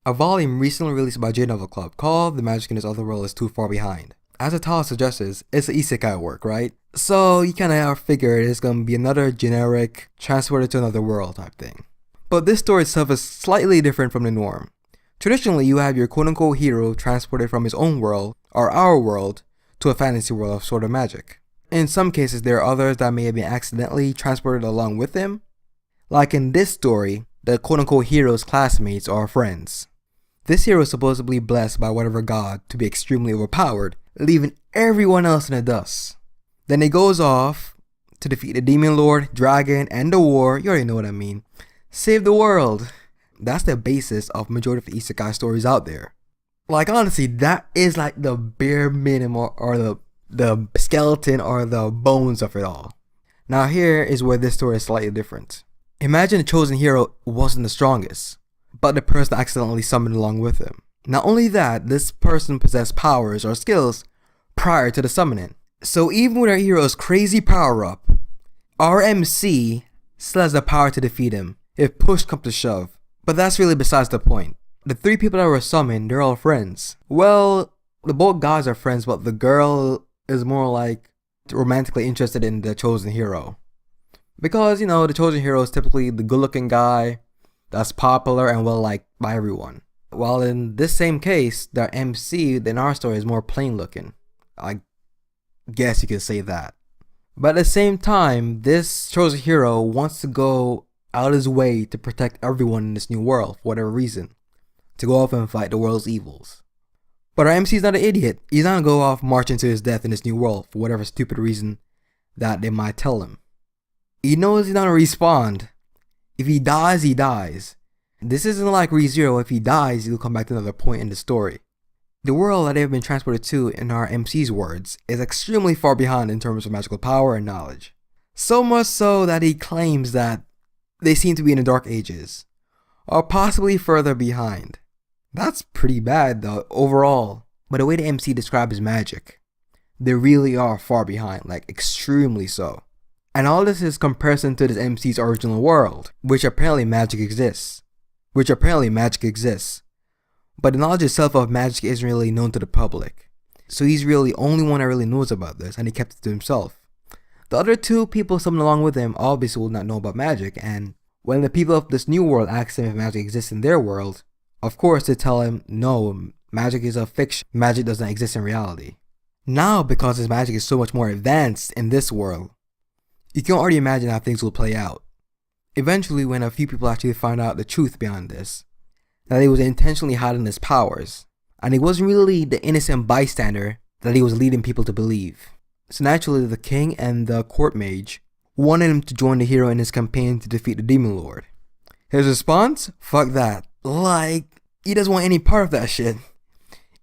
a volume recently released by J Novel Club called The Magic in This Other World is Too Far Behind. As the title suggests, it's an isekai work, right? So you kinda figure it's gonna be another generic, transported to another world type thing. But this story itself is slightly different from the norm. Traditionally, you have your quote-unquote hero transported from his own world, or our world, to a fantasy world of sword of magic. In some cases, there are others that may have been accidentally transported along with him. Like in this story, the quote-unquote hero's classmates are friends. This hero is supposedly blessed by whatever god to be extremely overpowered, leaving everyone else in the dust. Then he goes off to defeat the demon lord, dragon, and the war, you already know what I mean. Save the world. That's the basis of majority of the isekai stories out there. Like honestly, that is like the bare minimum or the skeleton or the bones of it all. Now here is where this story is slightly different. Imagine the chosen hero wasn't the strongest, but the person accidentally summoned along with him. Not only that, this person possessed powers or skills prior to the summoning. So even with our hero's crazy power up, our MC still has the power to defeat him if push comes to shove. But that's really besides the point. The three people that were summoned, they're all friends. Well, the both guys are friends, but the girl is more like romantically interested in the chosen hero. Because, you know, the chosen hero is typically the good looking guy that's popular and well liked by everyone. While in this same case, the MC in our story is more plain looking. I guess you could say that. But at the same time, this chosen hero wants to go out his way to protect everyone in this new world for whatever reason. To go off and fight the world's evils. But our MC is not an idiot. He's not gonna go off marching to his death in this new world for whatever stupid reason that they might tell him. He knows he's not gonna respond. If he dies, he dies. This isn't like ReZero. If he dies, he'll come back to another point in the story. The world that they've been transported to, in our MC's words, is extremely far behind in terms of magical power and knowledge. So much so that he claims that they seem to be in the Dark Ages, or possibly further behind. That's pretty bad though, overall. But the way the MC describes magic, they really are far behind, like extremely so. And all this is comparison to this MC's original world, which apparently magic exists. But the knowledge itself of magic isn't really known to the public. So he's really the only one that really knows about this, and he kept it to himself. The other two people summoned along with him obviously will not know about magic, and when the people of this new world ask him if magic exists in their world, of course they tell him, no, magic is a fiction, magic doesn't exist in reality. Now, because his magic is so much more advanced in this world, you can already imagine how things will play out. Eventually, when a few people actually find out the truth behind this, that he was intentionally hiding his powers, and he wasn't really the innocent bystander that he was leading people to believe. So naturally, the king and the court mage wanted him to join the hero in his campaign to defeat the demon lord. His response? Fuck that. Like, he doesn't want any part of that shit.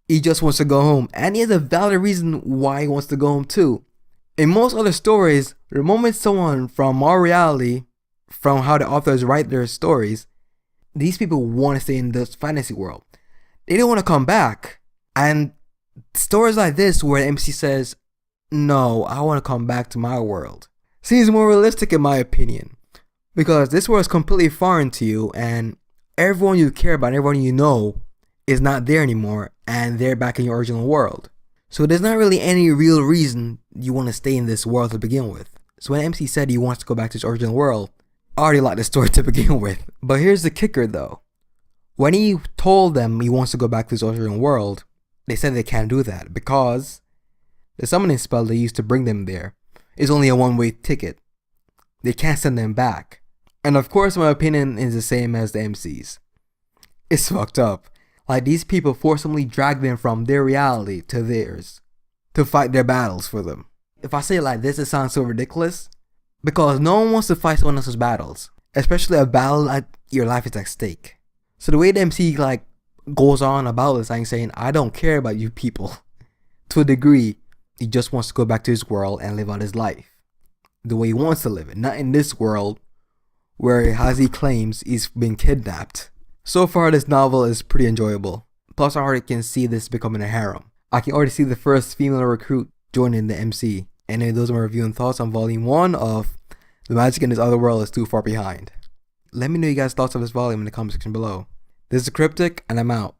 He just wants to go home, and he has a valid reason why he wants to go home too. In most other stories, the moment someone from our reality, from how the authors write their stories, these people want to stay in this fantasy world. They don't want to come back. And stories like this where the MC says, no, I want to come back to my world, seems more realistic in my opinion. Because this world is completely foreign to you, and everyone you care about, everyone you know, is not there anymore, and they're back in your original world. So there's not really any real reason you want to stay in this world to begin with. So when MC said he wants to go back to his original world, I already liked the story to begin with. But here's the kicker though. When he told them he wants to go back to his original world, they said they can't do that because the summoning spell they used to bring them there is only a one-way ticket. They can't send them back. And of course my opinion is the same as the MC's. It's fucked up. Like, these people forcibly drag them from their reality to theirs to fight their battles for them. If I say it like this, it sounds so ridiculous. Because no one wants to fight someone else's battles. Especially a battle like your life is at stake. So the way the MC like goes on about this, like saying, I don't care about you people. To a degree, he just wants to go back to his world and live out his life. The way he wants to live it. Not in this world where, as he claims, he's been kidnapped. So far, this novel is pretty enjoyable. Plus, I already can see this becoming a harem. I can already see the first female recruit joining the MC. And those are my review and thoughts on Volume 1 of The Magic in This Other World is Too Far Behind. Let me know you guys' thoughts on this volume in the comment section below. This is Cryptic, and I'm out.